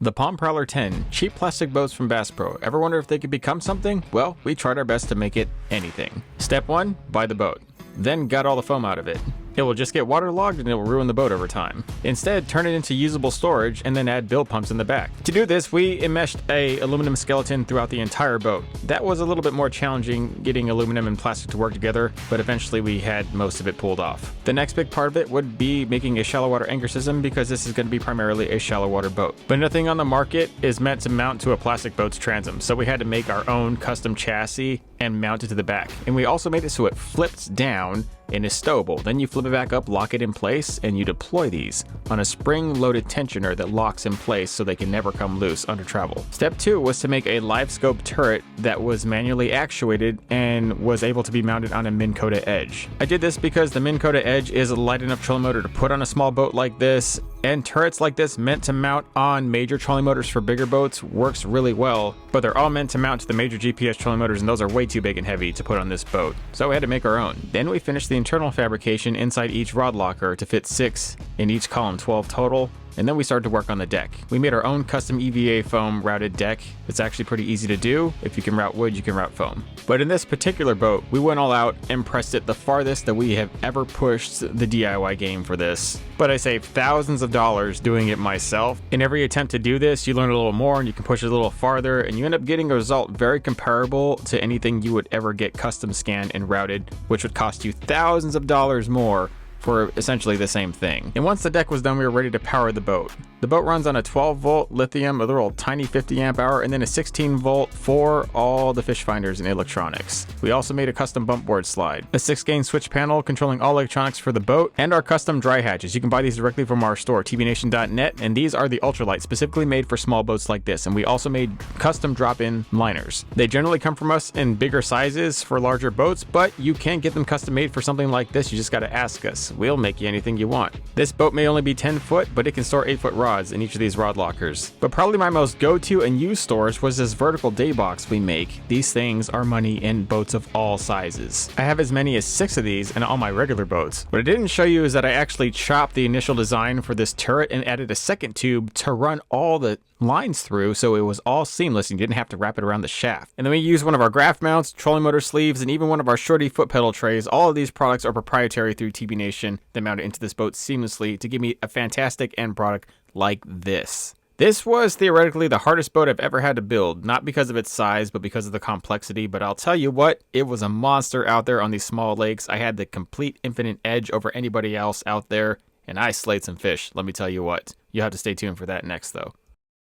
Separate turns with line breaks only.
The Prowler 10, cheap plastic boats from Bass Pro. Ever wonder if they could become something? Well, we tried our best to make it anything. Step 1, buy the boat. Then got all the foam out of it. It will just get waterlogged and it will ruin the boat over time. Instead, turn it into usable storage and then add bilge pumps in the back. To do this, we enmeshed a aluminum skeleton throughout the entire boat. That was a little bit more challenging getting aluminum and plastic to work together, but eventually we had most of it pulled off. The next big part of it would be making a shallow water anchor system because this is going to be primarily a shallow water boat. But nothing on the market is meant to mount to a plastic boat's transom, so we had to make our own custom chassis and mount it to the back. And we also made it so it flips down and is stowable. Then you flip it back up, lock it in place, and you deploy these on a spring-loaded tensioner that locks in place so they can never come loose under travel. Step 2 was to make a live scope turret that was manually actuated and was able to be mounted on a Minn Kota Edge. I did this because the Minn Kota Edge is a light enough trolling motor to put on a small boat like this, and turrets like this meant to mount on major trolling motors for bigger boats works really well, but they're all meant to mount to the major GPS trolling motors, and those are way too big and heavy to put on this boat. So we had to make our own. Then we finished the internal fabrication inside each rod locker to fit 6 in each column, 12 total. And then we started to work on the deck. We made our own custom EVA foam routed deck. It's actually pretty easy to do. If you can route wood, you can route foam. But in this particular boat, we went all out and pressed it the farthest that we have ever pushed the DIY game for this. But I saved thousands of dollars doing it myself. In every attempt to do this, you learn a little more and you can push it a little farther, and you end up getting a result very comparable to anything you would ever get custom scanned and routed, which would cost you thousands of dollars more for essentially the same thing. And once the deck was done, we were ready to power the boat. The boat runs on a 12-volt lithium, a little tiny 50 amp hour, and then a 16-volt for all the fish finders and electronics. We also made a custom bump board slide, a 6-gain switch panel controlling all electronics for the boat, and our custom dry hatches. You can buy these directly from our store, tbnation.net, and these are the ultralight, specifically made for small boats like this. And we also made custom drop-in liners. They generally come from us in bigger sizes for larger boats, but you can get them custom made for something like this. You just got to ask us. We'll make you anything you want. This boat may only be 10 foot, but it can store 8-foot rods in each of these rod lockers. But probably my most go-to and used storage was this vertical day box we make. These things are money in boats of all sizes. I have as many as 6 of these in all my regular boats. What I didn't show you is that I actually chopped the initial design for this turret and added a second tube to run all the lines through, so it was all seamless and you didn't have to wrap it around the shaft. And then we used one of our graph mounts, trolling motor sleeves, and even one of our shorty foot pedal trays. All of these products are proprietary through TB Nation that mount it into this boat seamlessly to give me a fantastic end product like this. This was theoretically the hardest boat I've ever had to build, not because of its size, but because of the complexity. But I'll tell you what, it was a monster out there on these small lakes. I had the complete infinite edge over anybody else out there, and I slayed some fish, let me tell you what. You'll have to stay tuned for that next though.